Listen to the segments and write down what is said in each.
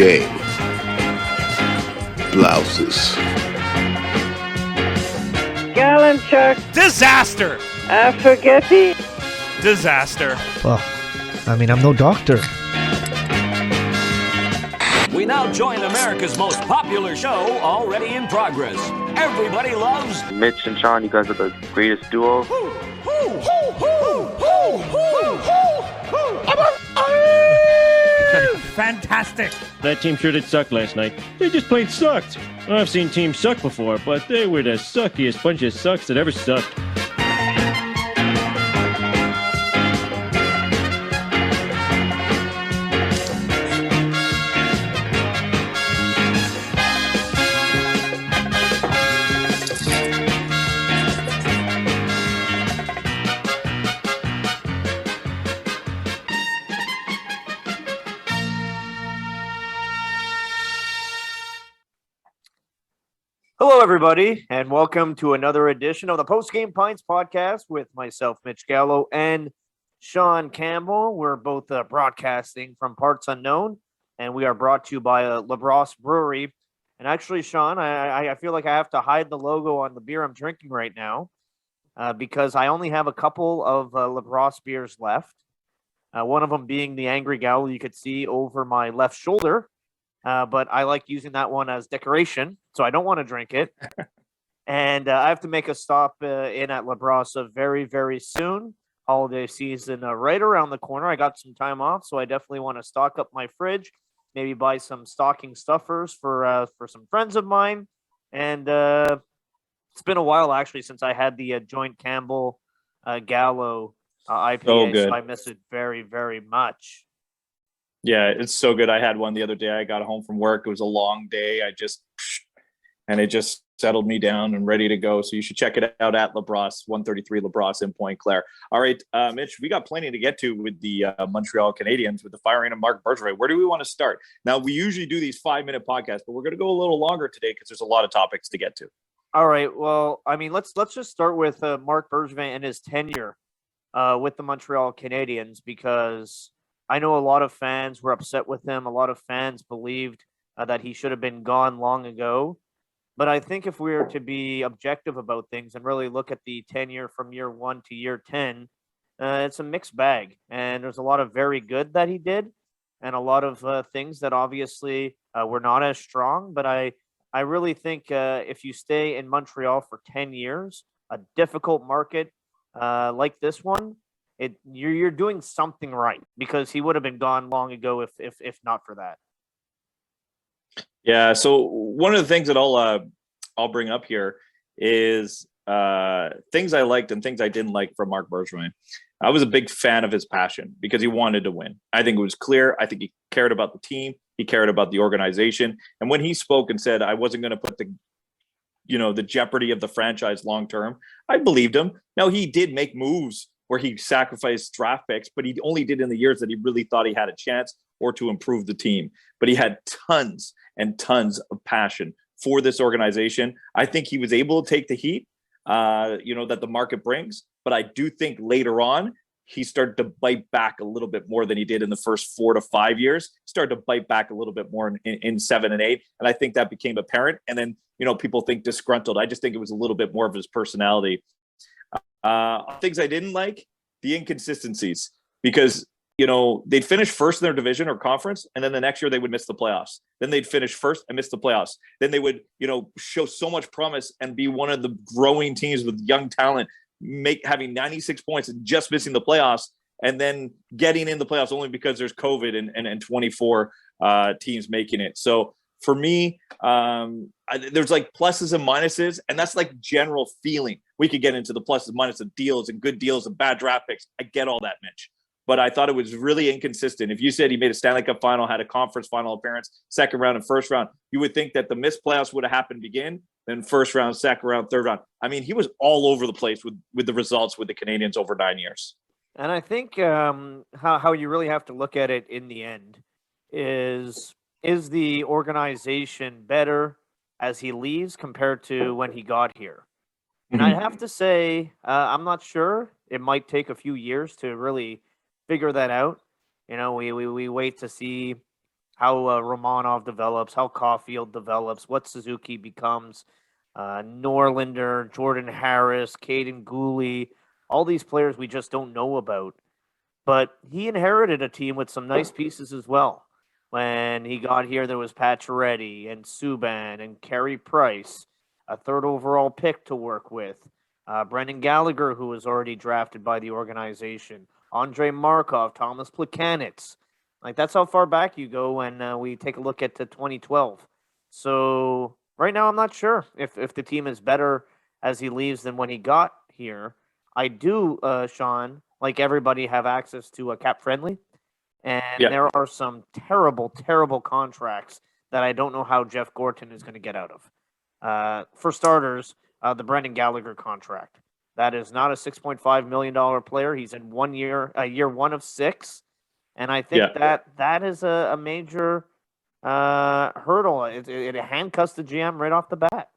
game. Blouses. Galanchuk. Disaster. Spaghetti. Disaster. Well, I mean, I'm no doctor. We now join America's most popular show, already in progress. Everybody loves Mitch and Sean. You guys are the greatest duo. Fantastic. That team sure did suck last night. They just plain sucked. I've seen teams suck before, but they were the suckiest bunch of sucks that ever sucked. Hello, everybody, and welcome to another edition of the Post Game Pints podcast with myself, Mitch Gallo, and Sean Campbell. We're both broadcasting from parts unknown, and we are brought to you by LaBrosse Brewery. And actually, Sean, I feel like I have to hide the logo on the beer I'm drinking right now because I only have a couple of LaBrosse beers left. One of them being the Angry Gallo you could see over my left shoulder. But I like using that one as decoration, so I don't want to drink it. And I have to make a stop in at LaBrosse very, very soon. Holiday season right around the corner. I got some time off, so I definitely want to stock up my fridge, maybe buy some stocking stuffers for some friends of mine. And it's been a while, actually, since I had the Joint Campbell Gallo IPA, so I miss it very, very much. Yeah, it's so good. I had one the other day. I got home from work. It was a long day. And it just settled me down and ready to go. So you should check it out at LaBrosse, 133 LaBrosse in Point Claire. All right, Mitch, we got plenty to get to with the Montreal Canadiens with the firing of Marc Bergevin. Where do we want to start? Now, we usually do these 5-minute podcasts, but we're going to go a little longer today because there's a lot of topics to get to. All right. Well, I mean, let's just start with Marc Bergevin and his tenure with the Montreal Canadiens, because I know a lot of fans were upset with him. A lot of fans believed that he should have been gone long ago. But I think if we were to be objective about things and really look at the tenure from year 1 to year 10, it's a mixed bag. And there's a lot of very good that he did and a lot of things that obviously were not as strong. But I really think if you stay in Montreal for 10 years, a difficult market like this one, you're doing something right, because he would have been gone long ago if not for that. Yeah. So one of the things that I'll bring up here is things I liked and things I didn't like from Marc Bergevin. I was a big fan of his passion because he wanted to win. I think it was clear. I think he cared about the team. He cared about the organization. And when he spoke and said, I wasn't going to put the jeopardy of the franchise long term, I believed him. Now, he did make moves where he sacrificed draft picks, but he only did in the years that he really thought he had a chance or to improve the team. But he had tons and tons of passion for this organization. I think he was able to take the heat, that the market brings. But I do think later on, he started to bite back a little bit more than he did in the first 4 to 5 years. Started to bite back a little bit more in 7 and 8. And I think that became apparent. And then, people think disgruntled. I just think it was a little bit more of his personality. Things I didn't like, the inconsistencies, because they'd finish first in their division or conference, and then the next year they would miss the playoffs. Then they'd finish first and miss the playoffs. Then they would show so much promise and be one of the growing teams with young talent, having 96 points and just missing the playoffs, and then getting in the playoffs only because there's COVID and 24 teams making it. So for me, there's like pluses and minuses, and that's like general feeling. We could get into the pluses and minuses of deals and good deals and bad draft picks. I get all that, Mitch. But I thought it was really inconsistent. If you said he made a Stanley Cup final, had a conference final appearance, second round and first round, you would think that the missed playoffs would have happened again, then first round, second round, third round. I mean, he was all over the place with the results with the Canadiens over 9 years. And I think how you really have to look at it in the end is the organization better as he leaves compared to when he got here? And I have to say, I'm not sure. It might take a few years to really figure that out. We wait to see how Romanov develops, how Caulfield develops, what Suzuki becomes, Norlander, Jordan Harris, Caden Gooley, all these players we just don't know about. But he inherited a team with some nice pieces as well. When he got here, there was Pacioretty and Subban and Carey Price, a third overall pick to work with. Brendan Gallagher, who was already drafted by the organization. Andrei Markov, Thomas Plekanec. Like, that's how far back you go when we take a look at 2012. So right now, I'm not sure if the team is better as he leaves than when he got here. I do, Sean, like everybody, have access to a cap friendly. And there are some terrible, terrible contracts that I don't know how Jeff Gorton is going to get out of. For starters, the Brendan Gallagher contract. That is not a $6.5 million player. He's in year one of 6. And I think that is a major hurdle. It handcuffs the GM right off the bat.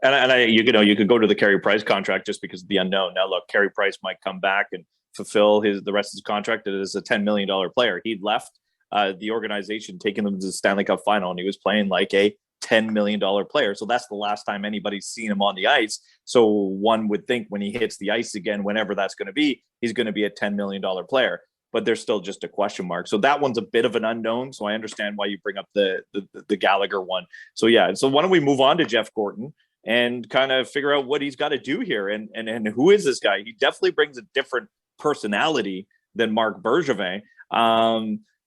And you could go to the Carey Price contract just because of the unknown. Now, look, Carey Price might come back and fulfill the rest of his contract as a $10 million player. He left the organization, taking them to the Stanley Cup final, and he was playing like a $10 million player. So that's the last time anybody's seen him on the ice. So one would think when he hits the ice again, whenever that's going to be, he's going to be a $10 million player. But there's still just a question mark. So that one's a bit of an unknown. So I understand why you bring up the Gallagher one. So yeah. So why don't we move on to Jeff Gorton and kind of figure out what he's got to do here and who is this guy? He definitely brings a different personality than Marc Bergevin.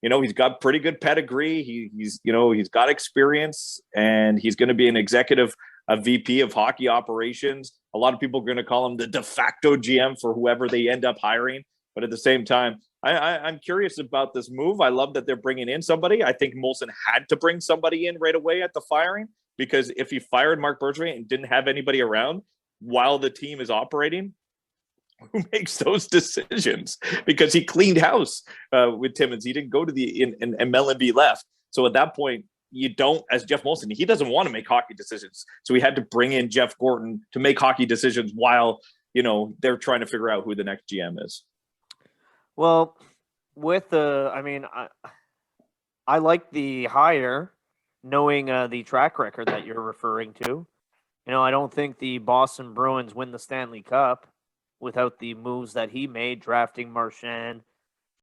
He's got pretty good pedigree. He's got experience, and he's going to be an executive, a VP of hockey operations. A lot of people are going to call him the de facto GM for whoever they end up hiring. But at the same time, I'm curious about this move. I love that they're bringing in somebody. I think Molson had to bring somebody in right away at the firing, because if he fired Marc Bergevin and didn't have anybody around while the team is operating, who makes those decisions? Because he cleaned house with Timmins. He didn't go to and Mellenby left. So at that point, you don't, as Jeff Molson, he doesn't want to make hockey decisions. So he had to bring in Jeff Gorton to make hockey decisions while, they're trying to figure out who the next GM is. Well, I like the hire, knowing the track record that you're referring to. I don't think the Boston Bruins win the Stanley Cup without the moves that he made, drafting Marchand,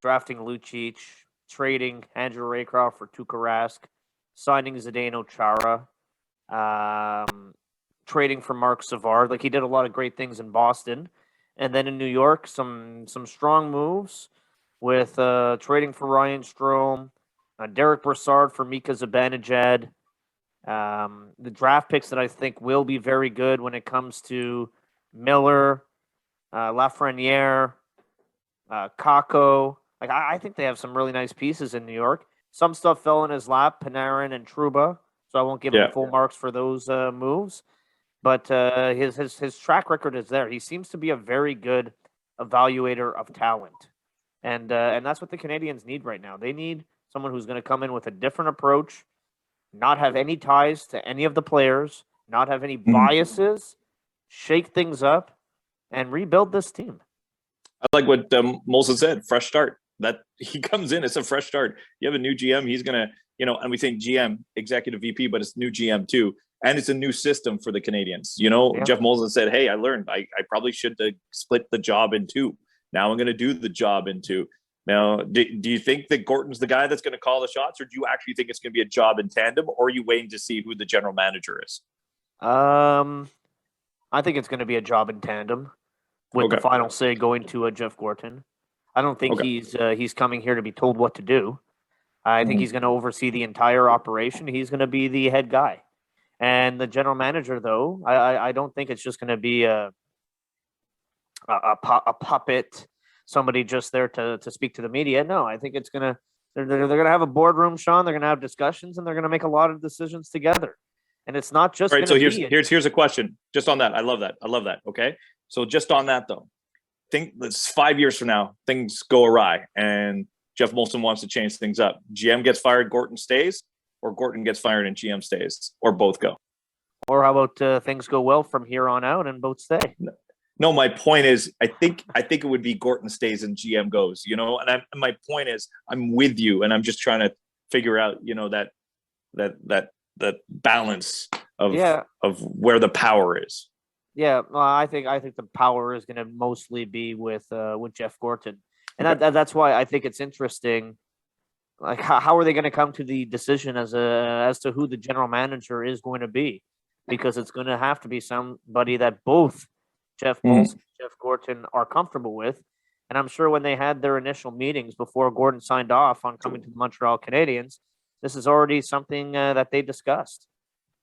drafting Lucic, trading Andrew Raycroft for Tuukka Rask, signing Zdeno Chara, trading for Mark Savard. Like, he did a lot of great things in Boston. And then in New York, some strong moves with trading for Ryan Strome, Derek Brassard for Mika Zibanejad. The draft picks that I think will be very good when it comes to Miller, Lafreniere, Kakko. Like, I think they have some really nice pieces in New York. Some stuff fell in his lap, Panarin and Trouba, so I won't give him full marks for those moves. But his track record is there. He seems to be a very good evaluator of talent, and that's what the Canadians need right now. They need someone who's going to come in with a different approach, not have any ties to any of the players, not have any biases, shake things up, and rebuild this team. I like what Molson said, fresh start. That he comes in, it's a fresh start. You have a new GM, he's going to, and we think GM, executive VP, but it's new GM too. And it's a new system for the Canadians. Jeff Molson said, hey, I learned I probably should split the job in 2. Now I'm going to do the job in 2. Now, do you think that Gorton's the guy that's going to call the shots, or do you actually think it's going to be a job in tandem, or are you waiting to see who the general manager is? I think it's going to be a job in tandem with the final say going to Jeff Gorton. I don't think he's coming here to be told what to do. I think he's going to oversee the entire operation. He's going to be the head guy. And the general manager, though, I don't think it's just going to be a puppet, somebody just there to speak to the media. No, I think it's going to they're going to have a boardroom, Sean. They're going to have discussions, and they're going to make a lot of decisions together. And it's not just right. So here's a question just on that. I love that. Okay, so just on that though, think that's 5 years from now, things go awry, and Jeff Molson wants to change things up. GM gets fired, Gorton stays. Or Gorton gets fired and GM stays, or both go. Or how about things go well from here on out and both stay? No, my point is, I think it would be Gorton stays and GM goes. And my point is, I'm with you, and I'm just trying to figure out, that balance of where the power is. Yeah, well, I think the power is going to mostly be with Jeff Gorton, and that's why I think it's interesting. Like, how are they going to come to the decision as to who the general manager is going to be? Because it's going to have to be somebody that both Jeff Molson and Jeff Gorton are comfortable with. And I'm sure when they had their initial meetings before Gordon signed off on coming to the Montreal Canadiens, this is already something that they discussed.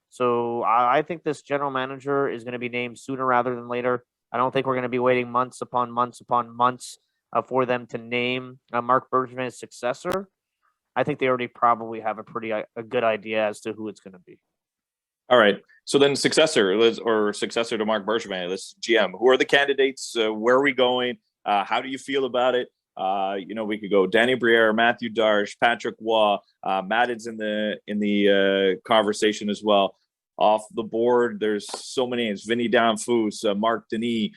So I think this general manager is going to be named sooner rather than later. I don't think we're going to be waiting months upon months upon months for them to name Marc Bergevin's successor. I think they already probably have a good idea as to who it's going to be. All right. So then successor to Marc Bergevin, this GM. Who are the candidates? Where are we going? How do you feel about it? We could go Danny Briere, Matthew Darche, Patrick Waugh. Madden's in the conversation as well. Off the board, there's so many names. Vinny Danfus, Marc Denis.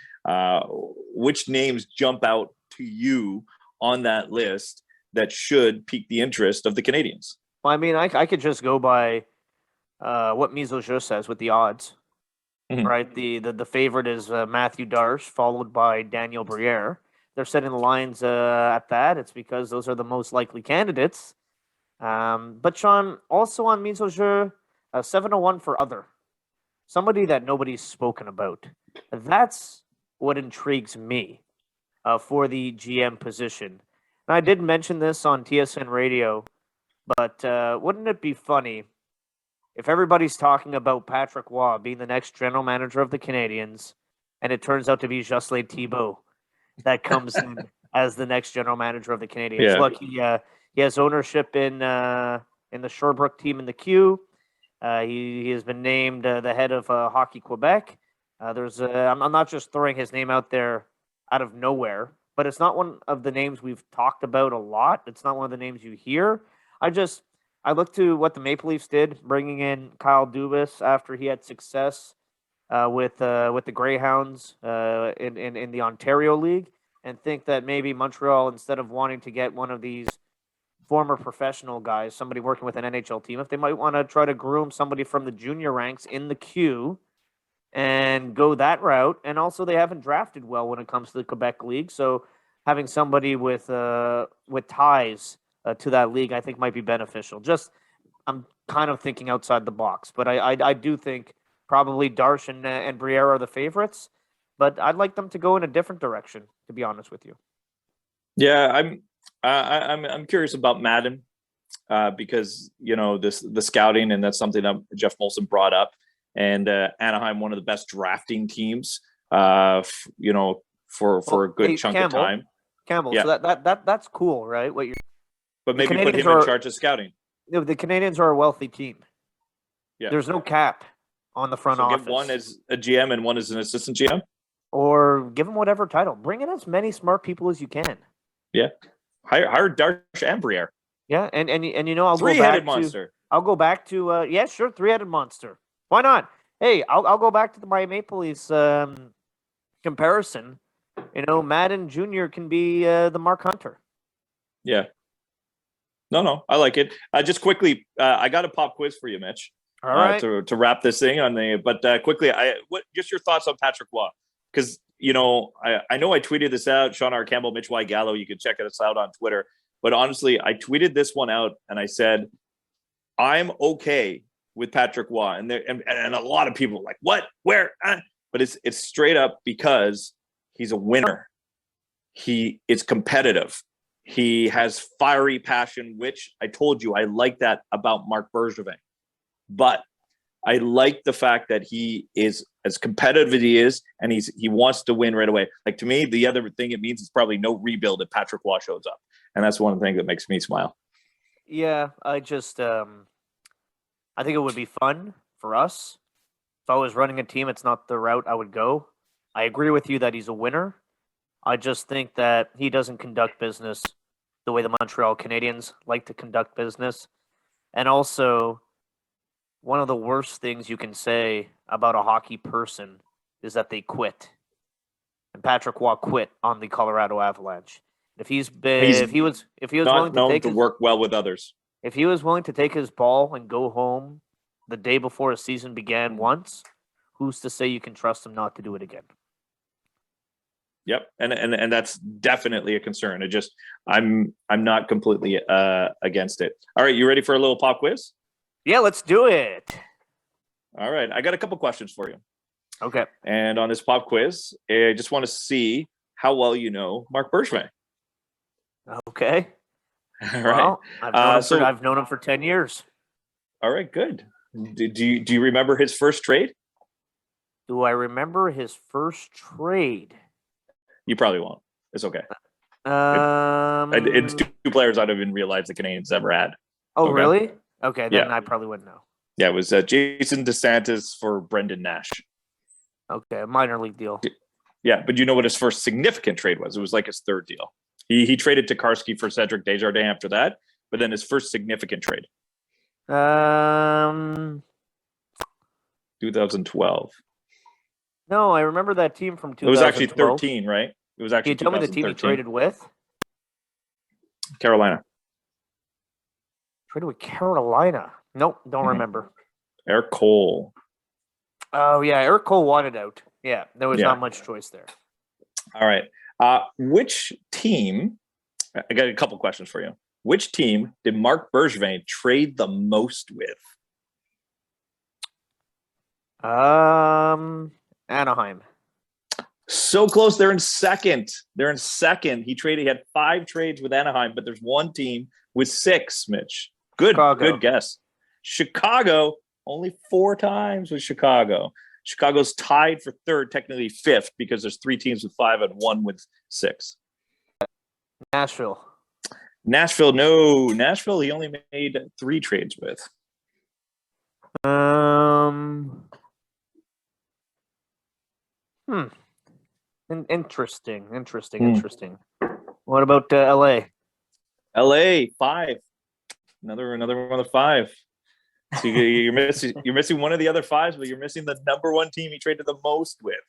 Which names jump out to you on that list that should pique the interest of the Canadiens? Well, I mean, I could just go by what Mise au Jeu says with the odds, right? The favorite is Matthew Darche, followed by Daniel Briere. They're setting the lines at that. It's because those are the most likely candidates. But Sean, also on Mise au Jeu, 701 for other. Somebody that nobody's spoken about. That's what intrigues me for the GM position. And I did mention this on TSN Radio, but wouldn't it be funny if everybody's talking about Patrick Waugh being the next general manager of the Canadiens, and it turns out to be Jocelyn Thibault that comes in as the next general manager of the Canadiens? Yeah. Look, he has ownership in the Sherbrooke team in the Q. He has been named the head of Hockey Quebec. I'm not just throwing his name out there out of nowhere, but it's not one of the names we've talked about a lot. It's not one of the names you hear. I look to what the Maple Leafs did, bringing in Kyle Dubas after he had success with the Greyhounds in the Ontario League, and think that maybe Montreal, instead of wanting to get one of these former professional guys, somebody working with an NHL team, if they might want to try to groom somebody from the junior ranks in the Q and go that route. And also, they haven't drafted well when it comes to the Quebec League, so having somebody with ties to that league, I think, might be beneficial. I'm kind of thinking outside the box, but I do think probably Darche and Briere are the favorites, but I'd like them to go in a different direction, to be honest with you. Yeah, I'm curious about Madden because the scouting, and that's something that Jeff Molson brought up, and Anaheim, one of the best drafting teams, for a good chunk of time. Campbell, yeah. So that's cool, right? But maybe put him in charge of scouting. The Canadiens are a wealthy team. Yeah. There's no cap on the front office. Give one as a GM and one as an assistant GM? Or give them whatever title. Bring in as many smart people as you can. Yeah. Hire Darche and Briere. Yeah, and I'll three-headed monster. I'll go back to sure, three-headed monster. Why not? Hey, I'll go back to the Miami Maple Leafs comparison. Madden Jr. can be the Mark Hunter. Yeah. No, I like it. Just quickly, I got a pop quiz for you, Mitch. All right. To wrap this thing but quickly, just your thoughts on Patrick Waugh? Because I know I tweeted this out. Sean R. Campbell, Mitch Y. Gallo. You can check us out on Twitter. But honestly, I tweeted this one out and I said, I'm okay with Patrick Waugh, and a lot of people are like, what, where? But it's straight up because he's a winner. He is competitive. He has fiery passion, which I told you I like that about Marc Bergevin. But I like the fact that he is as competitive as he is, and he wants to win right away. Like, to me, the other thing it means is probably no rebuild if Patrick Waugh shows up, and that's one of the things that makes me smile. Yeah, I just I think it would be fun for us. If I was running a team, it's not the route I would go. I agree with you that he's a winner. I just think that he doesn't conduct business the way the Montreal Canadiens like to conduct business. And also, one of the worst things you can say about a hockey person is that they quit. and Patrick Waugh quit on the Colorado Avalanche. If He's if he was willing Not to known take to his, work well with others. if he was willing to take his ball and go home the day before his season began once, who's to say you can trust him not to do it again? Yep, and that's definitely a concern. I'm not completely against it. All right, you ready for a little pop quiz? Yeah, let's do it. All right, I got a couple questions for you. Okay. And on this pop quiz, I just want to see how well you know Marc Bergevin. Okay. All right. Well, so- I've known him for 10 years. All right, good. Do you remember his first trade? Do I remember his first trade? You probably won't. It's okay. It's two players I don't even realize the Canadians ever had. Oh, okay. really? Okay, then Yeah. I probably wouldn't know. Yeah, it was Jason DeSantis for Brendan Nash. Okay, a minor league deal. Yeah, but you know what his first significant trade was? It was like his third deal. He traded Tokarski for Cedric Desjardins after that, but then his first significant trade, 2012. No, I remember that team from 2012. It was actually 13, right? It was Can actually you tell me the team he 2013. traded with? Carolina. Traded with Carolina. Nope, don't Mhm. remember. Eric Cole. Oh, yeah, Eric Cole wanted out. Yeah, there was Yeah. not much choice there. All right. Which team? I got a couple questions for you. Which team did Marc Bergevin trade the most with? Anaheim. So close. They're in second. He had 5 trades with Anaheim, but there's one team with 6, Mitch. Good guess. Chicago, only 4 times with Chicago. Chicago's tied for third, technically 5th, because there's 3 teams with 5 and 1 with 6. Nashville. No. Nashville, he only made 3 trades with. Interesting. What about LA? LA, 5. Another one of 5. So you're missing one of the other 5s, but you're missing the number 1 team he traded the most with.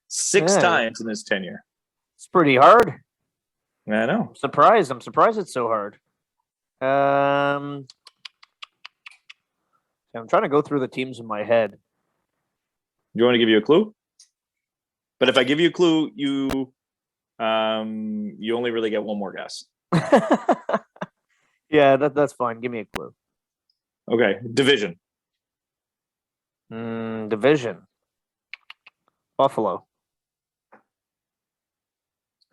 6 times in his tenure. It's pretty hard. I know. I'm surprised it's so hard. I'm trying to go through the teams in my head. You want me to give you a clue? But if I give you a clue, you only really get one more guess. Yeah, that's fine. Give me a clue. Okay, division. Division. Buffalo.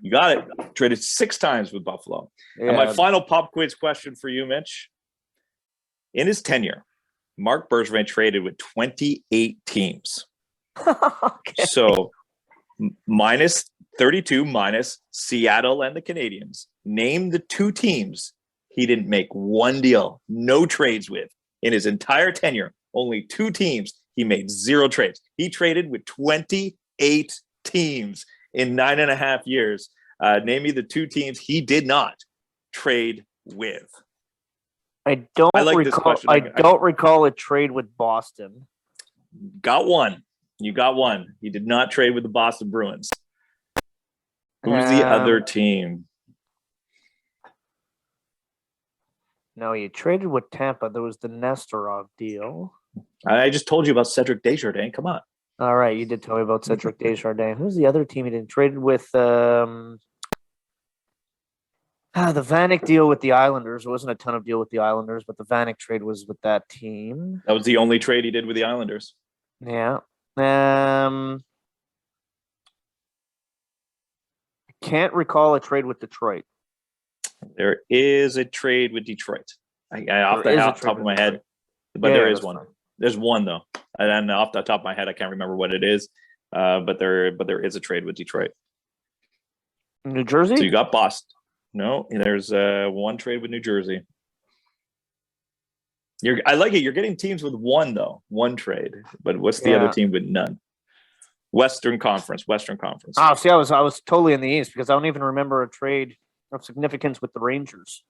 You got it. Traded 6 times with Buffalo. Yeah. And my final pop quiz question for you, Mitch. In his tenure, Marc Bergevin traded with 28 teams. Okay. So minus 32 minus Seattle and the Canadiens. Name the 2 teams he didn't make one deal, no trades with in his entire tenure. Only 2 teams he made 0 trades. He traded with 28 teams in 9.5 years. Name me the 2 teams he did not trade with. I don't this recall. question. I don't recall a trade with Boston. Got one. You got one. He did not trade with the Boston Bruins. Who's the other team? No, you traded with Tampa. There was the Nesterov deal. I just told you about Cedric Desjardins. Come on. All right, you did tell me about Cedric Desjardins. Who's the other team he didn't traded with? The Vanek deal with the Islanders. There wasn't a ton of deal with the Islanders, but the Vanek trade was with that team. That was the only trade he did with the Islanders. Yeah. I can't recall a trade with Detroit. There is a trade with Detroit. Off the top of my head, but there is one. Fine. There's one though, and then off the top of my head, I can't remember what it is. But there is a trade with Detroit. New Jersey? So you got Boston. No, there's one trade with New Jersey. I like it. You're getting teams with one though, one trade. But what's the other team with none? Western Conference. Oh, see, I was totally in the East because I don't even remember a trade of significance with the Rangers.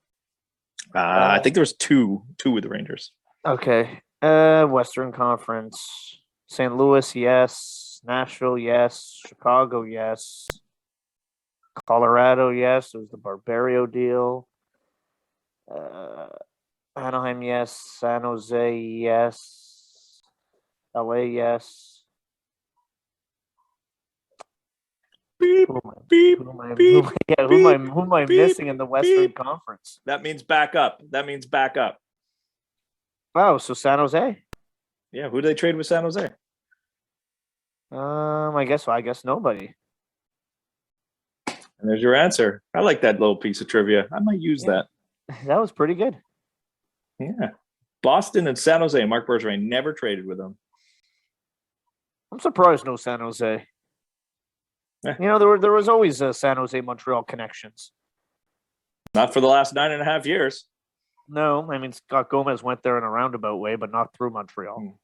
I think there was two with the Rangers. Okay. Western Conference. St. Louis, yes. Nashville, yes. Chicago, yes. Colorado, yes. There was the Barbario deal. Anaheim, yes. San Jose, yes. LA, yes. Beep, Who am I- beep, who am I- beep, who- yeah, who am I beep, missing in the Western beep. Conference? That means back up. That means back up. Oh, so San Jose. Yeah, who did they trade with San Jose? I guess nobody. And there's your answer. I like that little piece of trivia. I might use Yeah. That was pretty good. that. Yeah. Boston and San Jose. Mark Bergevin never traded with them. I'm surprised no San Jose. Eh. You know, there was always San Jose Montreal connections. Not for the last 9.5 years. No, I mean Scott Gomez went there in a roundabout way, but not through Montreal.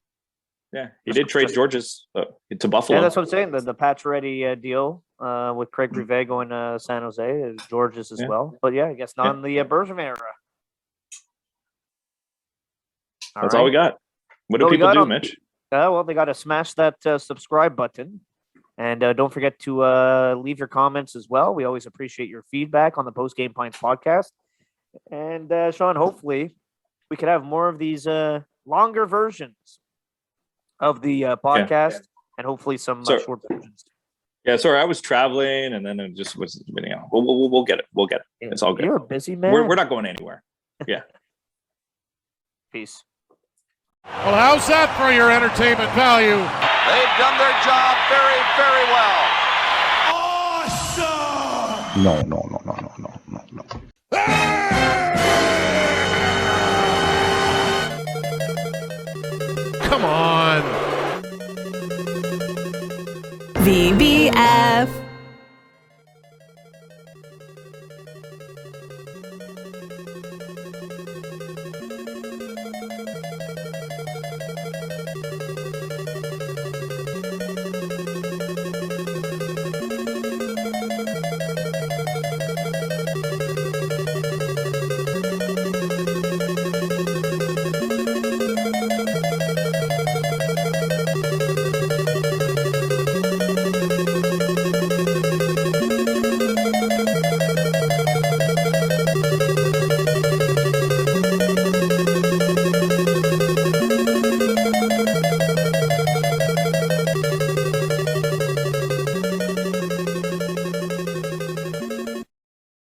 Yeah, he did trade Georges to Buffalo. Yeah, that's what I'm saying. The Pacioretty deal with Craig Rivet going to San Jose, Georges as Yeah. well. But yeah, I guess not in the Bergevin era. That's all we got. What do So we people got do, on- Mitch? Well, they got to smash that subscribe button. And don't forget to leave your comments as well. We always appreciate your feedback on the Post Game Pints podcast. And Sean, hopefully we could have more of these longer versions of the podcast and hopefully some So- short versions. Yeah, sorry, I was traveling and then it just was, you know, we'll get it. We'll get it. It's all good. You're a busy man. We're not going anywhere. Peace. Well, how's that for your entertainment value? They've done their job very, very well. Come on. VBS.